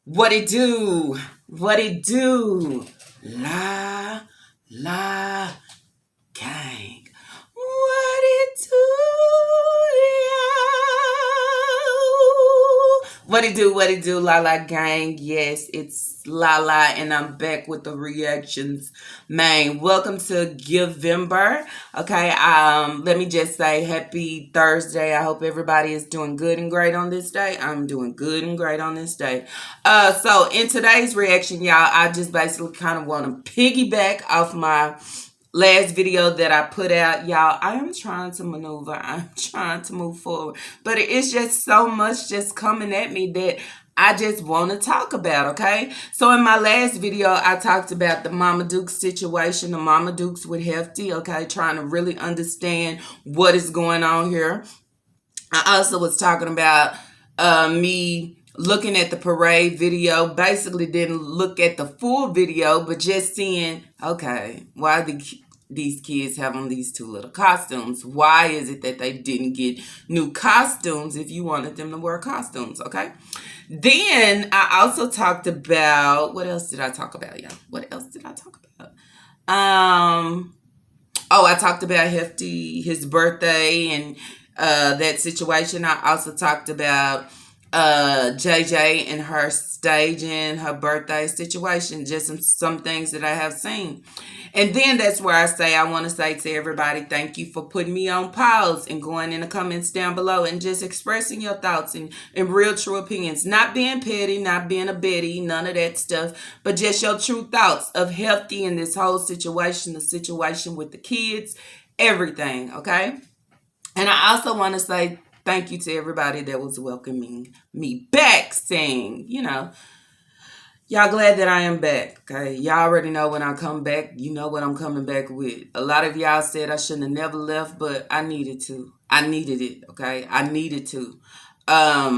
What it do? What it do? La la gang. What it do? What it do? What it do? La la gang. Yes, it's Lala, and I'm back with the reactions. Man, welcome to Givember. Okay, let me just say happy Thursday. I hope everybody is doing good and great on this day. I'm doing good and great on this day. So in today's reaction, y'all, I just basically kind of want to piggyback off my last video that I put out. Y'all, I am trying to maneuver. I'm trying to move forward. But it's just so much just coming at me that I just want to talk about, okay? So in my last video, I talked about the Mama Dukes situation, the Mama Dukes with Hefty, okay? Trying to really understand what is going on here. I also was talking about me looking at the parade video, basically didn't look at the full video, but just seeing, okay, why these kids have on these two little costumes? Why is it that they didn't get new costumes if you wanted them to wear costumes, okay? Then I also talked about, what else did I talk about, y'all? What else did I talk about? I talked about Hefty, his birthday, and that situation. I also talked about JJ and her staging her birthday situation, just some things that I have seen. And then that's where I want to say to everybody, thank you for putting me on pause and going in the comments down below and just expressing your thoughts and real true opinions. Not being petty, not being a Betty, none of that stuff, but just your true thoughts of Hefty in this whole situation, the situation with the kids, everything, okay? And I also want to say thank you to everybody that was welcoming me back, saying, y'all glad that I am back, okay? Y'all already know when I come back, you know what I'm coming back with. A lot of y'all said I shouldn't have never left, but I needed to. I needed it, okay? I needed to. A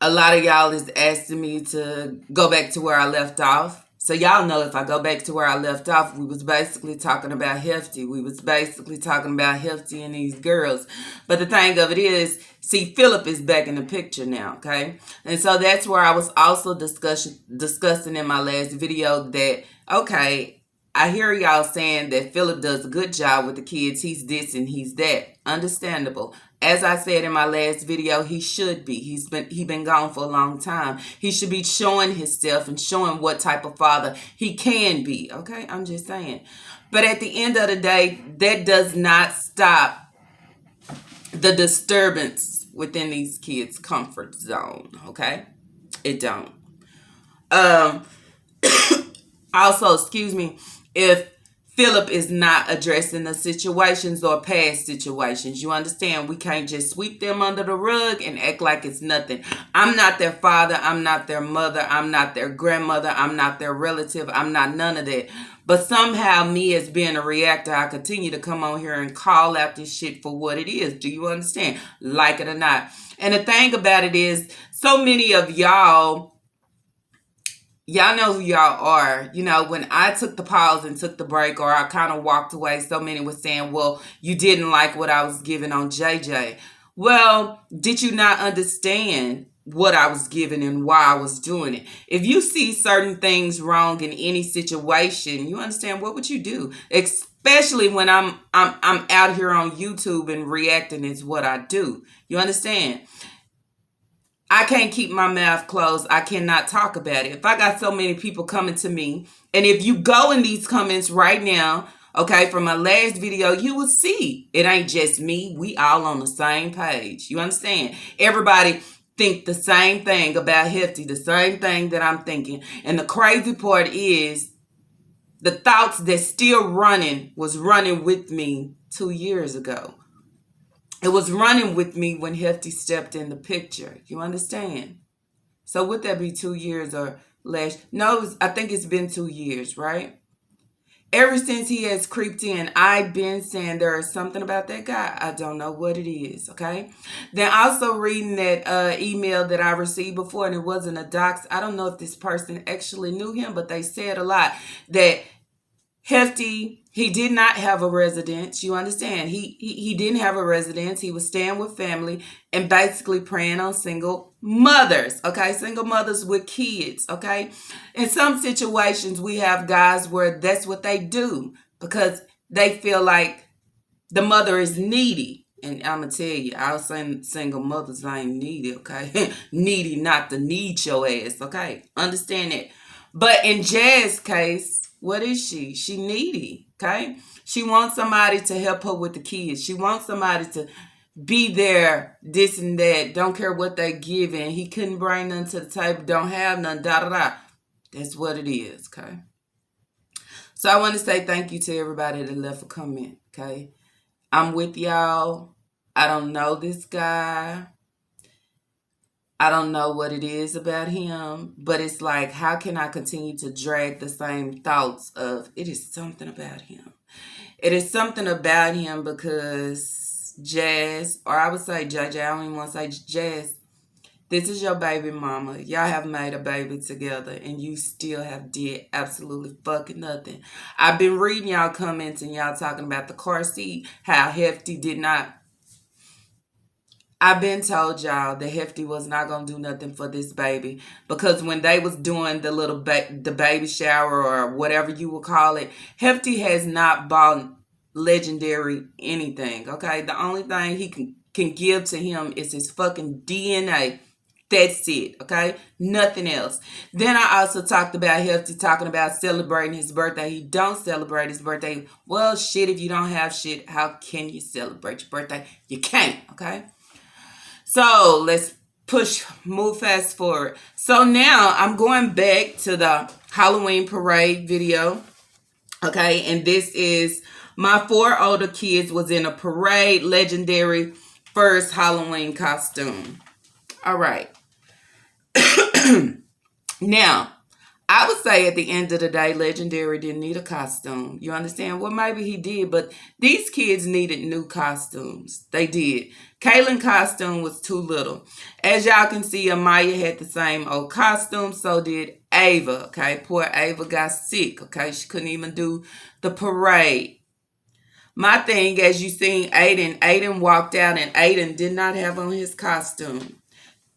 lot of y'all is asking me to go back to where I left off. So y'all know if I go back to where I left off, we was basically talking about Hefty. We was basically talking about Hefty and these girls. But the thing of it is, see, Philip is back in the picture now, okay? And so that's where I was also discussing in my last video that, okay, I hear y'all saying that Philip does a good job with the kids. He's this and he's that. Understandable. As I said in my last video, he should be. He's been gone for a long time. He should be showing himself and showing what type of father he can be. Okay, I'm just saying. But at the end of the day, that does not stop the disturbance within these kids' comfort zone. Okay, it don't. Also, excuse me, if Philip is not addressing the situations or past situations. You understand? We can't just sweep them under the rug and act like it's nothing. I'm not their father. I'm not their mother. I'm not their grandmother. I'm not their relative. I'm not none of that. But somehow me as being a reactor, I continue to come on here and call out this shit for what it is. Do you understand? Like it or not. And the thing about it is, so many of y'all know who y'all are. When I took the pause and took the break, or I kind of walked away, so many were saying, well, you didn't like what I was giving on JJ. Well, did you not understand what I was giving and why I was doing it? If you see certain things wrong in any situation, you understand, what would you do? Especially when I'm out here on YouTube and reacting is what I do. You understand? I can't keep my mouth closed. I cannot talk about it. If I got so many people coming to me, and if you go in these comments right now, okay, from my last video, you will see it ain't just me. We all on the same page. You understand? Everybody think the same thing about Hefty, the same thing that I'm thinking. And the crazy part is the thoughts that still was running with me 2 years ago. It was running with me when Hefty stepped in the picture. You understand? So would that be 2 years or less? No, I think it's been 2 years, right? Ever since he has creeped in, I've been saying there is something about that guy. I don't know what it is, okay? Then also reading that email that I received before, and it wasn't a dox. I don't know if this person actually knew him, but they said a lot that Hefty He did not have a residence. You understand? He didn't have a residence. He was staying with family and basically preying on single mothers. Okay, single mothers with kids. Okay, in some situations we have guys where that's what they do because they feel like the mother is needy. And I'm gonna tell you, our single mothers ain't needy. Okay, needy not to need your ass. Okay, understand that. But in Jazz's case, what is she? She needy. Okay, she wants somebody to help her with the kids. She wants somebody to be there, this and that. Don't care what they giving. He couldn't bring nothing to the table. Don't have none. Da da da. That's what it is. Okay. So I want to say thank you to everybody that left a comment. Okay. I'm with y'all. I don't know this guy. I don't know what it is about him, but it's like, how can I continue to drag the same thoughts of it is something about him? It is something about him because Jazz, or I would say JJ, I don't even want to say Jazz, this is your baby mama. Y'all have made a baby together and you still have did absolutely fucking nothing. I've been reading y'all comments and y'all talking about the car seat, how Hefty did not. I've been told y'all that Hefty was not going to do nothing for this baby because when they was doing the little the baby shower or whatever you would call it, Hefty has not bought Legendary anything, okay? The only thing he can give to him is his fucking DNA. That's it, okay? Nothing else. Then I also talked about Hefty talking about celebrating his birthday. He don't celebrate his birthday. Well, shit, if you don't have shit, how can you celebrate your birthday? You can't, okay? So let's move fast forward. So now I'm going back to the Halloween parade video. Okay, and this is my 4 older kids was in a parade Legendary first Halloween costume. All right. Now, I would say at the end of the day, Legendary didn't need a costume. You understand? Well, maybe he did, but these kids needed new costumes. They did. Kaylin's costume was too little. As y'all can see, Amaya had the same old costume. So did Ava. Okay, poor Ava got sick. Okay, she couldn't even do the parade. My thing, as you seen Aiden walked out and Aiden did not have on his costume.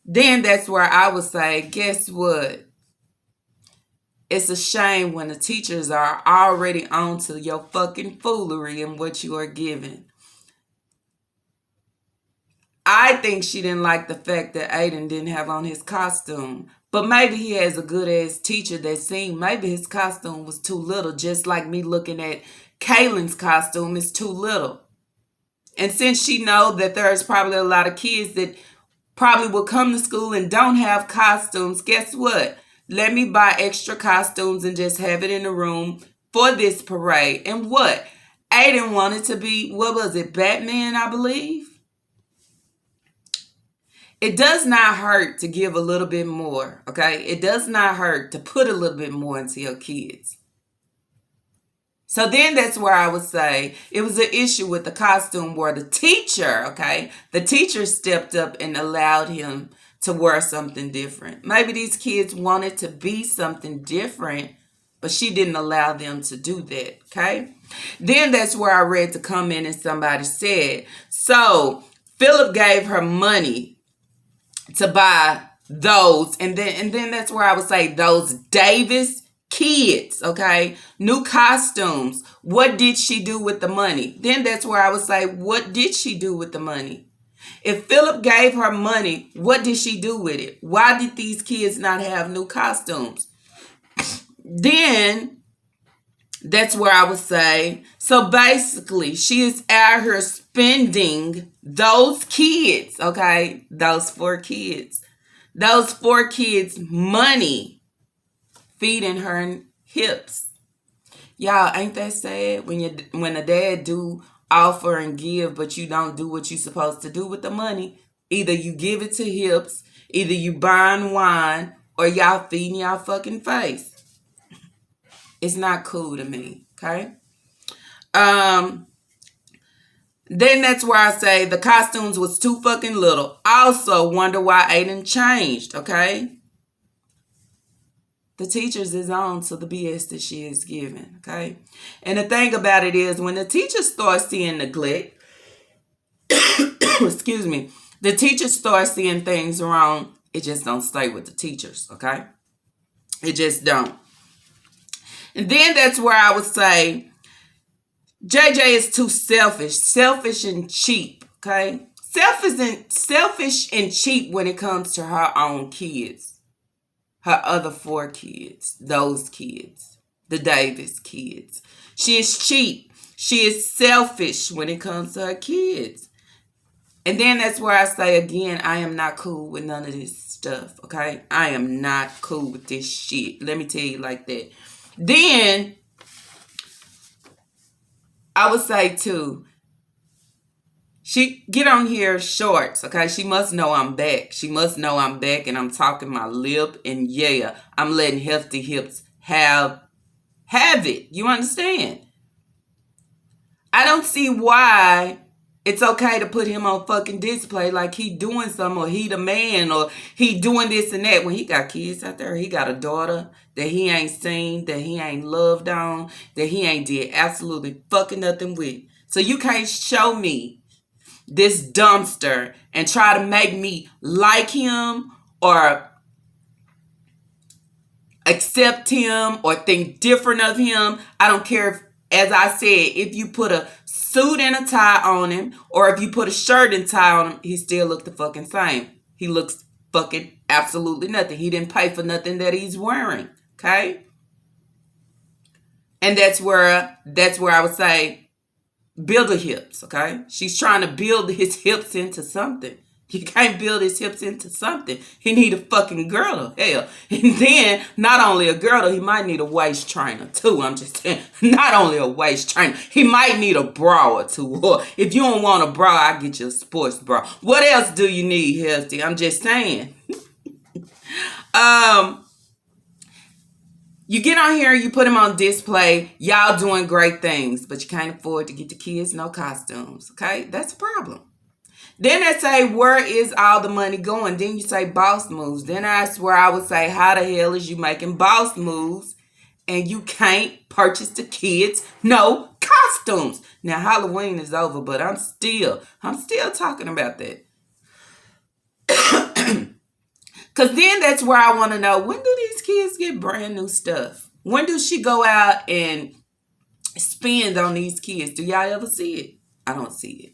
Then that's where I would say, guess what? It's a shame when the teachers are already on to your fucking foolery and what you are giving. I think she didn't like the fact that Aiden didn't have on his costume. But maybe he has a good-ass teacher that seen maybe his costume was too little, just like me looking at Kaylin's costume is too little. And since she know that there's probably a lot of kids that probably will come to school and don't have costumes, guess what? Let me buy extra costumes and just have it in the room for this parade. And what? Aiden wanted to be, what was it, Batman, I believe? It does not hurt to give a little bit more, okay? It does not hurt to put a little bit more into your kids. So then that's where I would say it was an issue with the costume where the teacher, okay? The teacher stepped up and allowed him to wear something different. Maybe these kids wanted to be something different, but she didn't allow them to do that, okay? Then that's where I read the comment and somebody said, so Philip gave her money to buy those, and then that's where I would say those Davis kids, okay? New costumes. What did she do with the money? Then that's where I would say, what did she do with the money? If Philip gave her money, what did she do with it? Why did these kids not have new costumes? Then that's where I would say, so basically she is out here spending those kids, okay? Those 4 kids. Those 4 kids' money feeding her hips. Y'all, ain't that sad when a dad do offer and give, but you don't do what you supposed to do with the money? Either you give it to hips, either you buying wine, or y'all feeding y'all fucking face. It's not cool to me, okay? Then that's where I say the costumes was too fucking little. Also wonder why Aiden changed, okay? The teachers is on to the BS that she is giving, okay? And the thing about it is when the teachers start seeing neglect, excuse me, the teachers start seeing things wrong, it just don't stay with the teachers, okay? It just don't. And then that's where I would say JJ is too selfish and cheap, okay? Selfish and cheap when it comes to her own kids. Her other 4 kids, those kids, the Davis kids. She is cheap. She is selfish when it comes to her kids. And then that's where I say again, I am not cool with none of this stuff, okay? I am not cool with this shit. Let me tell you like that. Then, I would say too, she get on here shorts, okay? She must know I'm back. She must know I'm back and I'm talking my lip. And yeah, I'm letting Hefty Hips have it. You understand? I don't see why it's okay to put him on fucking display like he doing something or he the man or he doing this and that when he got kids out there. He got a daughter that he ain't seen, that he ain't loved on, that he ain't did absolutely fucking nothing with. So you can't show me this dumpster and try to make me like him or accept him or think different of him. I don't care if, as I said, if you put a suit and a tie on him or if you put a shirt and tie on him, he still look the fucking same. He looks fucking absolutely nothing. He didn't pay for nothing that he's wearing, okay? And that's where I would say build her hips, okay? She's trying to build his hips into something. You can't build his hips into something. He need a fucking girdle, hell. And then, not only a girdle, he might need a waist trainer, too. I'm just saying, not only a waist trainer. He might need a bra or two. Or if you don't want a bra, I'll get you a sports bra. What else do you need, Hefty? I'm just saying. You get on here, you put them on display, y'all doing great things, but you can't afford to get the kids no costumes, okay? That's a problem. Then they say, where is all the money going? Then you say boss moves. Then that's where I would say, how the hell is you making boss moves and you can't purchase the kids no costumes? Now, Halloween is over, but I'm still talking about that. Because then that's where I want to know, when do these kids get brand new stuff? When do she go out and spend on these kids? Do y'all ever see it? I don't see it.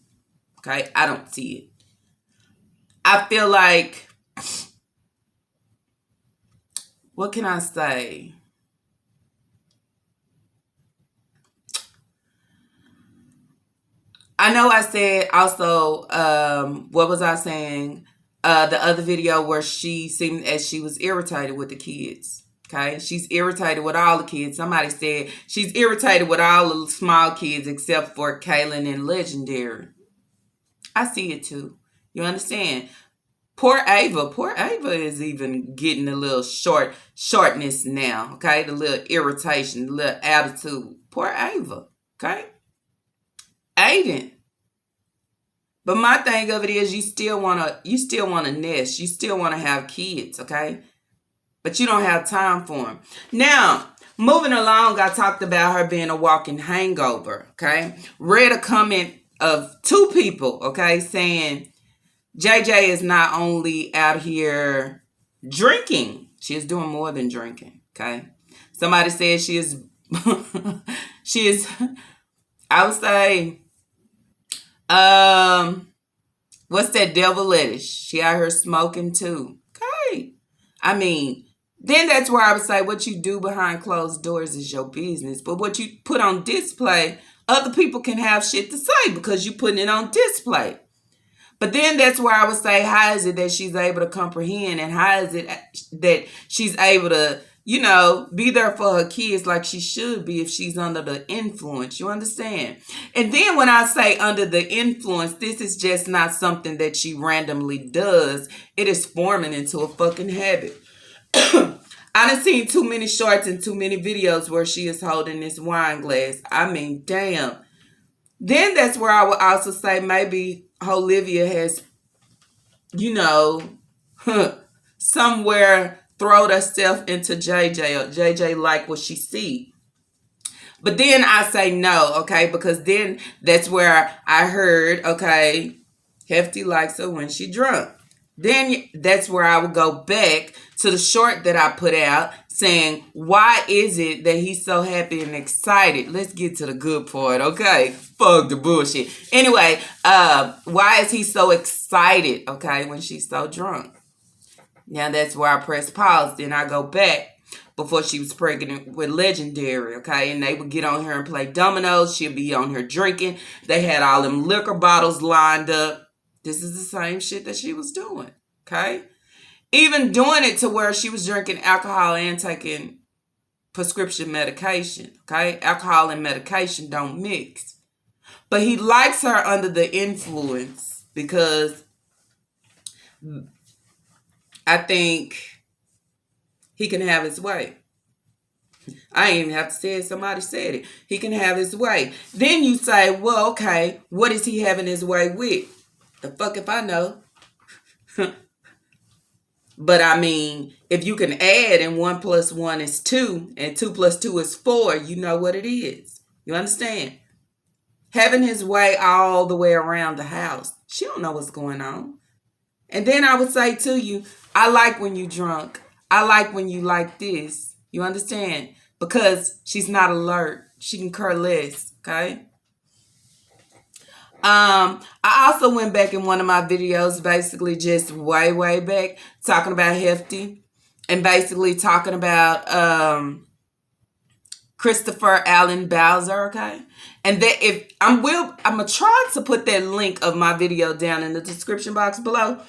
Okay? I don't see it. I feel like, what can I say? I know I said also, what was I saying? The other video where she seemed as she was irritated with the kids. Okay, she's irritated with all the kids. Somebody said she's irritated with all the small kids except for Kaylin and Legendary. I see it too. You understand? Poor Ava is even getting a little shortness now. Okay, the little irritation, the little attitude. Poor Ava. Okay, Aiden. But my thing of it is you still wanna nest. You still wanna have kids, okay? But you don't have time for them. Now, moving along, I talked about her being a walking hangover, okay? Read a comment of 2 people, okay, saying JJ is not only out here drinking, she is doing more than drinking, okay? Somebody said she is, I would say, what's that devil lettuce? She out here smoking too. Okay. I mean, then that's where I would say what you do behind closed doors is your business. But what you put on display, other people can have shit to say because you're putting it on display. But then that's where I would say, how is it that she's able to comprehend and how is it that she's able to, be there for her kids like she should be if she's under the influence. You understand? And then when I say under the influence, this is just not something that she randomly does. It is forming into a fucking habit. I done seen too many shorts and too many videos where she is holding this wine glass. I mean, damn. Then that's where I would also say maybe Olivia has, somewhere throwed herself into JJ, or JJ like what she see. But then I say no, okay, because then that's where I heard, okay, Hefty likes her when she drunk. Then that's where I would go back to the short that I put out saying, why is it that he's so happy and excited? Let's get to the good part, okay? Fuck the bullshit. Anyway, why is he so excited, okay, when she's so drunk? Now that's where I press pause. Then I go back before she was pregnant with Legendary, okay? And they would get on here and play dominoes. She'd be on here drinking. They had all them liquor bottles lined up. This is the same shit that she was doing, okay? Even doing it to where she was drinking alcohol and taking prescription medication, okay? Alcohol and medication don't mix. But he likes her under the influence because I think he can have his way. I ain't even have to say it. Somebody said it. He can have his way. Then you say, well, okay, what is he having his way with? The fuck if I know. But I mean, if you can add and 1 + 1 is 2 and 2 + 2 is 4, you know what it is. You understand? Having his way all the way around the house. She don't know what's going on. And then I would say to you, I like when you drunk. I like when you like this. You understand? Because she's not alert. She can care less, okay? I also went back in one of my videos, basically just way back, talking about Hefty and basically talking about Christopher Allen Bowser, okay? And that if I'm gonna try to put that link of my video down in the description box below.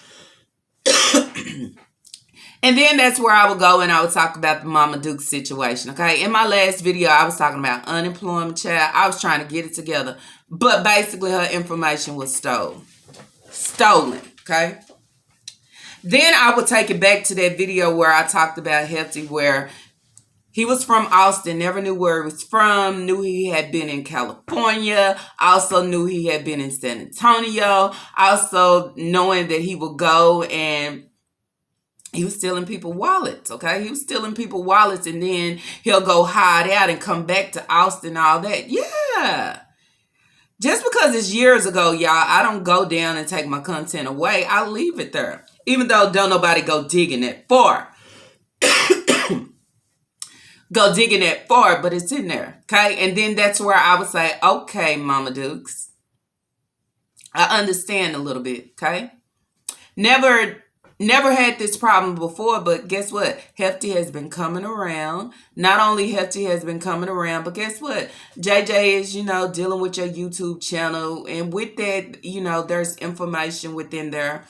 And then that's where I would go and I would talk about the Mama Duke situation, okay? In my last video, I was talking about unemployment child. I was trying to get it together. But basically, her information was stolen. Stolen, okay? Then I would take it back to that video where I talked about Hefty, where he was from Austin, never knew where he was from, knew he had been in California, also knew he had been in San Antonio, also knowing that he would go and he was stealing people's wallets, okay? He was stealing people's wallets and then he'll go hide out and come back to Austin, all that. Yeah. Just because it's years ago, y'all, I don't go down and take my content away. I leave it there. Even though don't nobody go digging that far. Go digging that far, but it's in there, okay? And then that's where I would say, okay, Mama Dukes, I understand a little bit, okay? Never had this problem before, but guess what? Hefty has been coming around. Not only Hefty has been coming around, but guess what? JJ is, dealing with your YouTube channel. And with that, there's information within there.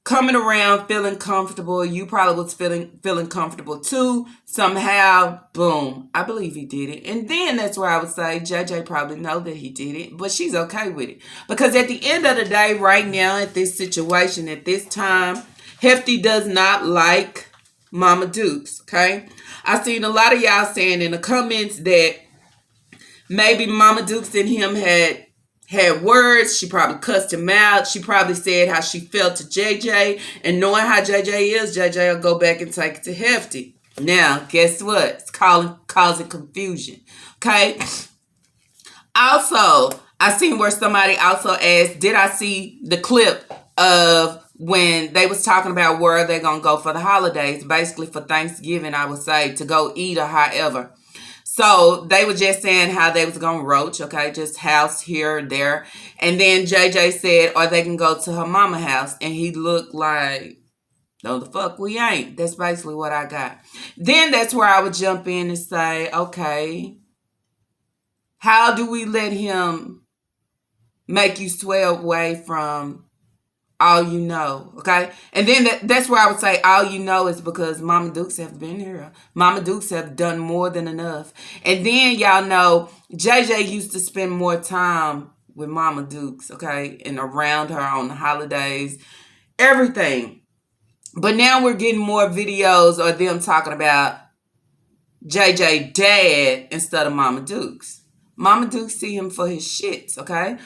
Coming around, feeling comfortable. You probably was feeling comfortable too. Somehow, boom. I believe he did it. And then that's where I would say JJ probably know that he did it, but she's okay with it. Because at the end of the day, right now, at this situation, at this time, Hefty does not like Mama Dukes, okay? I've seen a lot of y'all saying in the comments that maybe Mama Dukes and him had words. She probably cussed him out. She probably said how she felt to JJ. And knowing how JJ is, JJ will go back and take it to Hefty. Now, guess what? It's causing confusion, okay? Also, I seen where somebody also asked, did I see the clip of when they was talking about where they're going to go for the holidays, basically for Thanksgiving, I would say, to go eat or however. So they were just saying how they was going to roach, okay, just house here or there. And then JJ said, or they can go to her mama house. And he looked like, no, the fuck we ain't. That's basically what I got. Then that's where I would jump in and say, okay, how do we let him make you sway away from all you know, okay? And then that's where I would say all you know is because Mama Dukes have been here. Mama Dukes have done more than enough. And then y'all know JJ used to spend more time with Mama Dukes, okay? And around her on the holidays, everything. But now we're getting more videos of them talking about JJ dad instead of Mama Dukes. Mama Dukes see him for his shits, okay?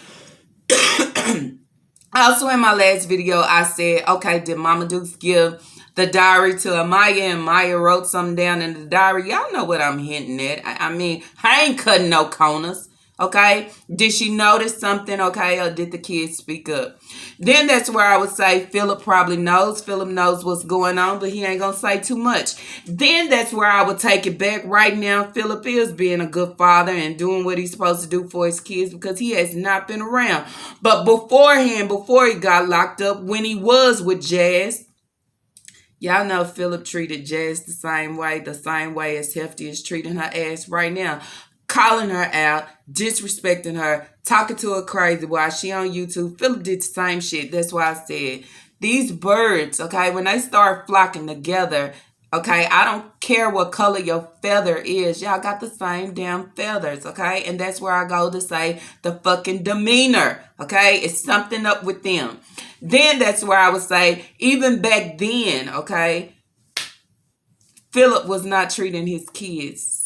Also, in my last video, I said, okay, did Mama Dukes give the diary to Amaya, and Maya wrote something down in the diary. Y'all know what I'm hinting at. I mean, I ain't cutting no corners. Okay, did she notice something? Okay, or did the kids speak up? Then that's where I would say Philip probably knows. Philip knows what's going on, but he ain't gonna say too much. Then that's where I would take it back. Right now, Philip is being a good father and doing what he's supposed to do for his kids because he has not been around. But beforehand, before he got locked up, when he was with Jazz, y'all know Philip treated Jazz the same way as Hefty is treating her ass right now. Calling her out, disrespecting her, talking to her crazy while she on YouTube. Philip did the same shit. That's why I said, these birds, okay, when they start flocking together, okay, I don't care what color your feather is. Y'all got the same damn feathers, okay? And that's where I go to say the fucking demeanor, okay? It's something up with them. Then that's where I would say, even back then, okay, Philip was not treating his kids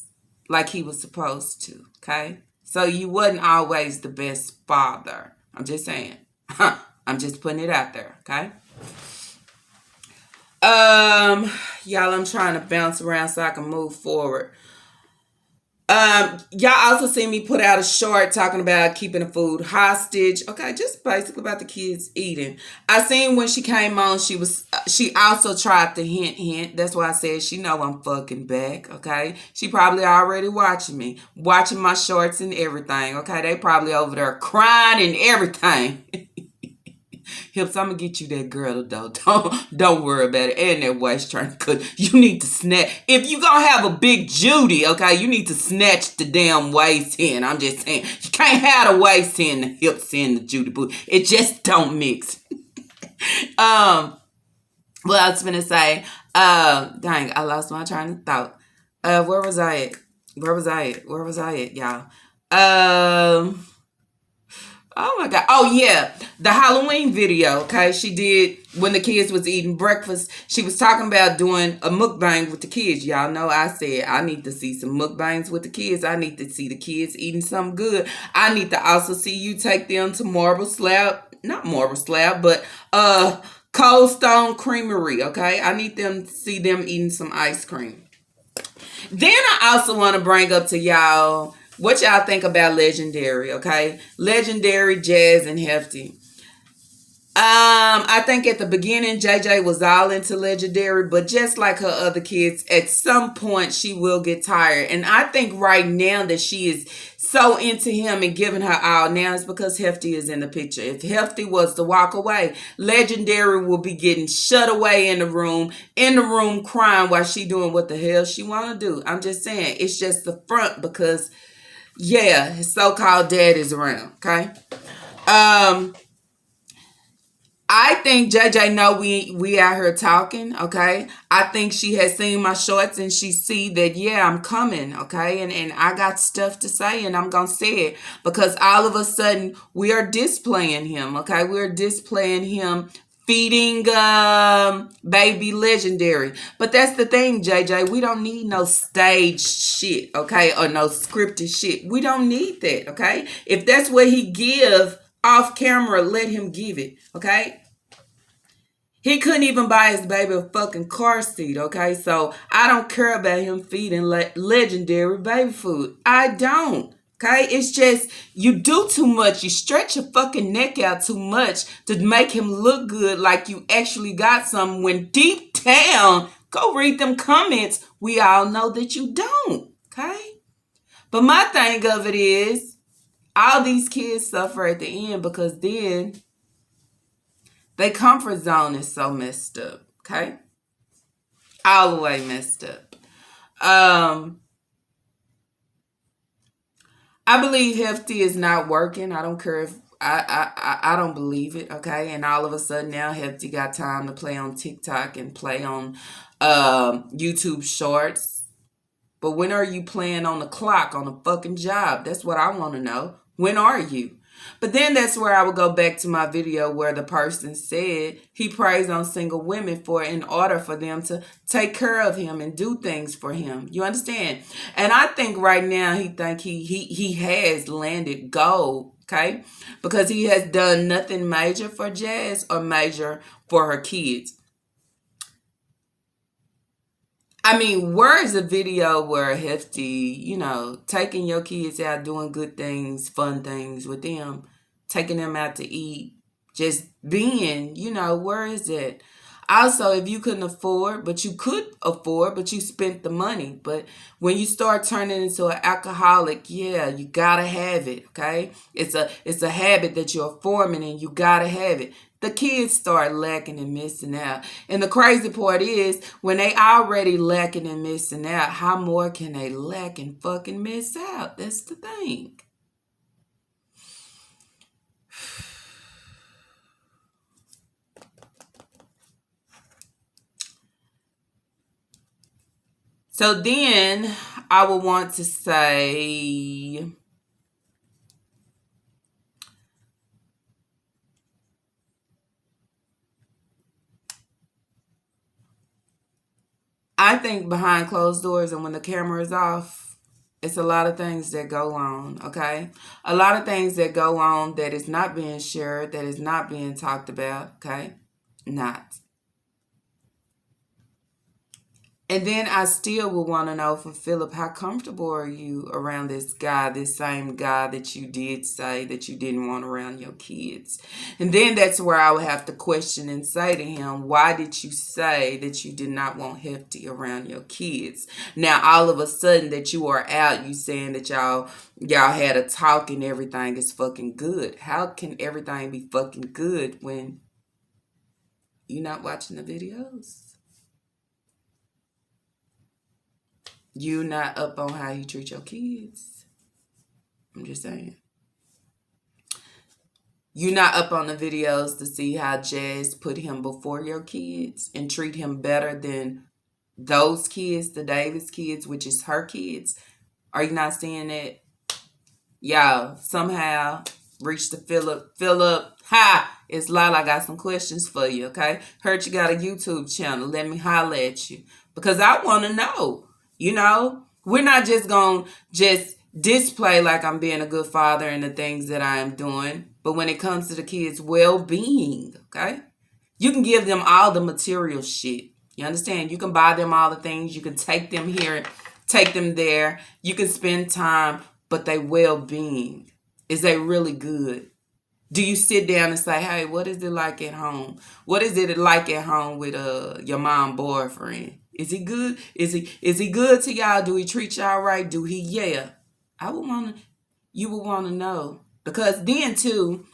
like he was supposed to, okay? So you wasn't always the best father. I'm just saying. I'm just putting it out there, okay? Y'all, I'm trying to bounce around so I can move forward. Y'all also see me put out a short talking about keeping the food hostage. Okay, just basically about the kids eating. I seen when she came on, she also tried to hint. That's why I said she know I'm fucking back. Okay, she probably already watching me, watching my shorts and everything. Okay, they probably over there crying and everything. Hips, I'm gonna get you that girdle though. Don't worry about it. And that waist trainer, cause you need to snatch. If you gonna have a big Judy, okay, you need to snatch the damn waist in. I'm just saying, you can't have the waist in, the hips in, the Judy boot. It just don't mix. What I was gonna say, dang, I lost my train of thought. Where was I at, y'all? Oh my God. Oh yeah. The Halloween video, okay? She did when the kids was eating breakfast. She was talking about doing a mukbang with the kids. Y'all know I said I need to see some mukbangs with the kids. I need to see the kids eating something good. I need to also see you take them to Cold Stone Creamery, okay? I need them to see them eating some ice cream. Then I also want to bring up to y'all what y'all think about Legendary, okay? Legendary, Jazz, and Hefty. I think at the beginning, JJ was all into Legendary, but just like her other kids, at some point she will get tired. And I think right now that she is so into him and giving her all now is because Hefty is in the picture. If Hefty was to walk away, Legendary will be getting shut away in the room crying while she doing what the hell she want to do. I'm just saying, it's just the front because yeah, his so-called dad is around, okay? I think JJ know we out here talking, okay? I think she has seen my shorts and she see that, yeah, I'm coming, okay? And I got stuff to say and I'm going to say it because all of a sudden we are displaying him, okay? We're displaying him feeding baby Legendary. But that's the thing, JJ. We don't need no stage shit, okay? Or no scripted shit. We don't need that, okay? If that's what he give off camera, let him give it, okay? He couldn't even buy his baby a fucking car seat, okay? So I don't care about him feeding Legendary baby food. I don't. Okay, it's just you do too much. You stretch your fucking neck out too much to make him look good like you actually got something when deep down, go read them comments. We all know that you don't. Okay, but my thing of it is all these kids suffer at the end because then their comfort zone is so messed up. Okay, all the way messed up. I believe Hefty is not working. I don't care if I don't believe it, okay? And all of a sudden now Hefty got time to play on TikTok and play on YouTube Shorts. But when are you playing on the clock on a fucking job? That's what I want to know. When are you? But then that's where I would go back to my video where the person said he preys on single women in order for them to take care of him and do things for him. You understand? And I think right now he has landed gold, okay? Because he has done nothing major for Jazz or major for her kids. I mean, where is a video where Hefty, taking your kids out, doing good things, fun things with them, taking them out to eat, just being, where is it? Also, if you couldn't afford, but you could afford, but you spent the money. But when you start turning into an alcoholic, yeah, you gotta have it. Okay, it's a habit that you're forming, and you gotta have it. The kids start lacking and missing out. And the crazy part is, when they already lacking and missing out, how more can they lack and fucking miss out? That's the thing. So then I would want to say, I think behind closed doors and when the camera is off, it's a lot of things that go on, okay? A lot of things that go on that is not being shared, that is not being talked about, okay? Not. And then I still would want to know from Philip, how comfortable are you around this guy, this same guy that you did say that you didn't want around your kids? And then that's where I would have to question and say to him, why did you say that you did not want Hefty around your kids? Now, all of a sudden that you are out, you saying that y'all had a talk and everything is fucking good. How can everything be fucking good when you're not watching the videos? You not up on how you treat your kids. I'm just saying. You not up on the videos to see how Jazz put him before your kids and treat him better than those kids, the Davis kids, which is her kids. Are you not seeing that? Y'all, somehow reach to Philip. Philip, hi, it's Lala. I got some questions for you, okay? Heard you got a YouTube channel. Let me holler at you. Because I want to know. We're not just going to just display like I'm being a good father and the things that I am doing. But when it comes to the kids' well-being, okay? You can give them all the material shit. You understand? You can buy them all the things. You can take them here, take them there. You can spend time, but they well-being. Is they really good? Do you sit down and say, hey, what is it like at home? What is it like at home with your mom boyfriend? Is he good? Is he good to y'all? Do he treat y'all right? Do he? Yeah. You would want to know. Because then too,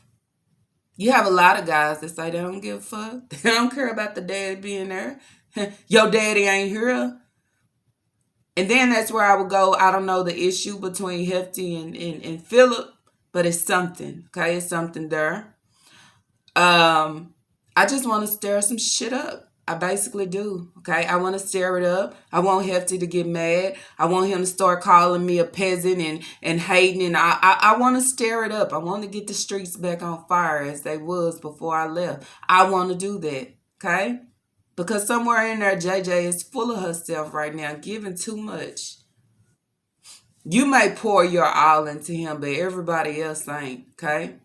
you have a lot of guys that say they don't give a fuck. They don't care about the dad being there. Your daddy ain't here. And then that's where I would go. I don't know the issue between Hefty and Philip, but it's something. Okay, it's something there. I just want to stir some shit up. I basically do. Okay, I want to stir it up. I want Hefty to get mad. I want him to start calling me a peasant and hating. And I want to stir it up. I want to get the streets back on fire as they was before I left. I want to do that. Okay, because somewhere in there, JJ is full of herself right now, giving too much. You may pour your all into him, but everybody else ain't. Okay.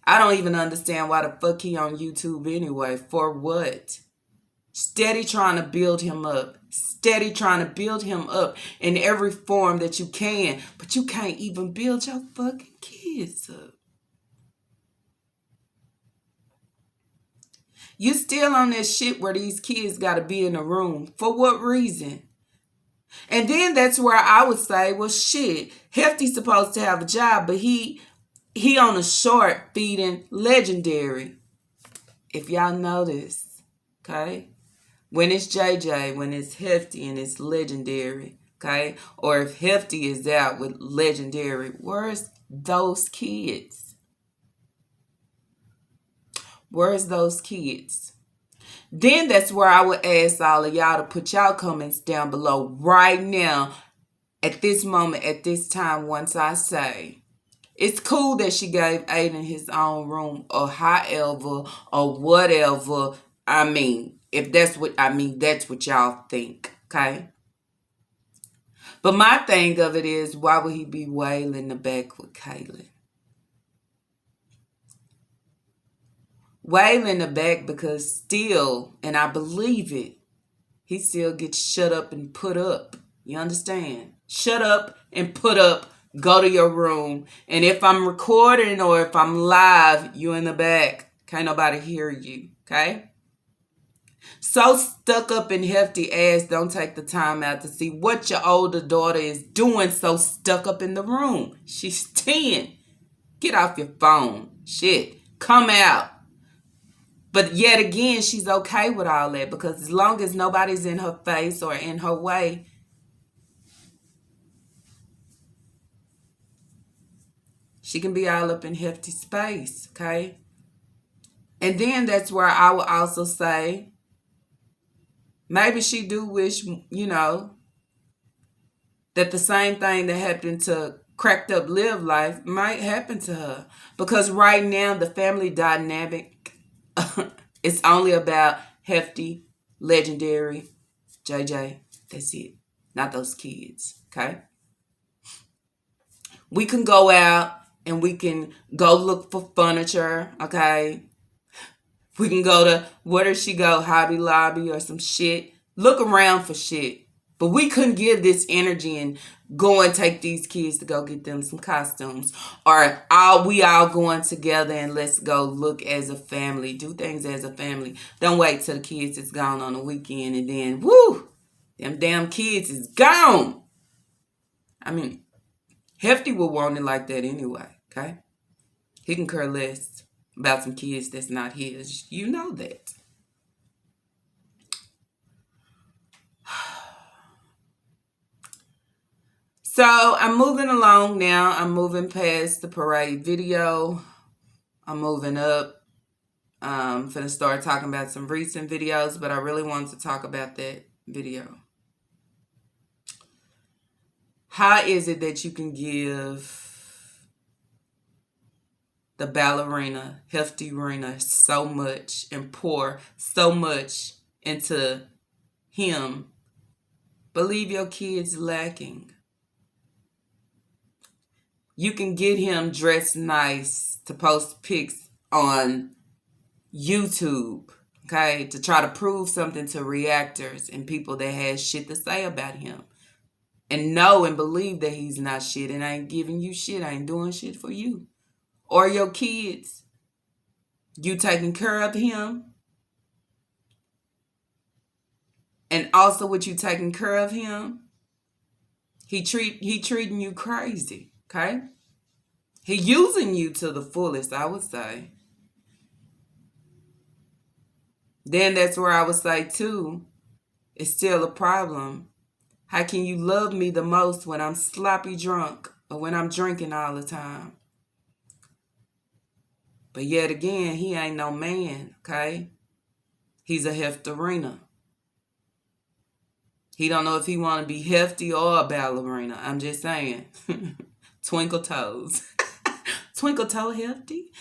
I don't even understand why the fuck he on YouTube anyway. For what? Steady trying to build him up. Steady trying to build him up in every form that you can. But you can't even build your fucking kids up. You still on that shit where these kids got to be in the room. For what reason? And then that's where I would say, well, shit, Hefty's supposed to have a job, but he on a short feeding Legendary. If y'all notice, okay? When it's JJ, when it's Hefty and it's Legendary, okay? Or if Hefty is out with Legendary, where's those kids? Where's those kids? Then that's where I would ask all of y'all to put y'all comments down below right now, at this moment, at this time, once I say, it's cool that she gave Aiden his own room or however or whatever. I mean, if that's what that's what y'all think, okay? But my thing of it is, why would he be wailing the back with Kaylin? Wailing the back because still, and I believe it, he still gets shut up and put up. You understand? Shut up and put up. Go to your room. And if I'm recording or if I'm live, you in the back. Can't nobody hear you. Okay? So stuck up and hefty ass don't take the time out to see what your older daughter is doing so stuck up in the room. She's 10. Get off your phone. Shit. Come out. But yet again, she's okay with all that because as long as nobody's in her face or in her way, she can be all up in hefty space, okay? And then that's where I would also say, maybe she do wish, that the same thing that happened to Cracked Up Live Life might happen to her. Because right now, the family dynamic, it's only about hefty, legendary, JJ. That's it. Not those kids, okay? We can go out and we can go look for furniture, okay? We can go to, where does she go? Hobby Lobby or some shit. Look around for shit. But we couldn't give this energy and go and take these kids to go get them some costumes. Or we all going together and let's go look as a family. Do things as a family. Don't wait till the kids is gone on the weekend and then, woo, them damn kids is gone. I mean, Hefty would want it like that anyway, okay? He can care less about some kids that's not his. You know that. So I'm moving along now. I'm moving past the parade video. I'm moving up. I'm finna start talking about some recent videos, but I really wanted to talk about that video. How is it that you can give the ballerina, Hefty Rena, so much and pour so much into him, but leave your kids lacking? You can get him dressed nice to post pics on YouTube, okay, to try to prove something to reactors and people that has shit to say about him. And know and believe that he's not shit and ain't giving you shit, ain't doing shit for you or your kids. You taking care of him. And also with you taking care of him, he treating you crazy, okay? He using you to the fullest, I would say. Then that's where I would say too, it's still a problem. How can you love me the most when I'm sloppy drunk or when I'm drinking all the time? But yet again, he ain't no man, okay? He's a heftarina. He don't know if he want to be hefty or a ballerina. I'm just saying. Twinkle toes. Twinkle toe hefty.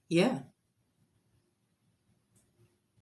Yeah.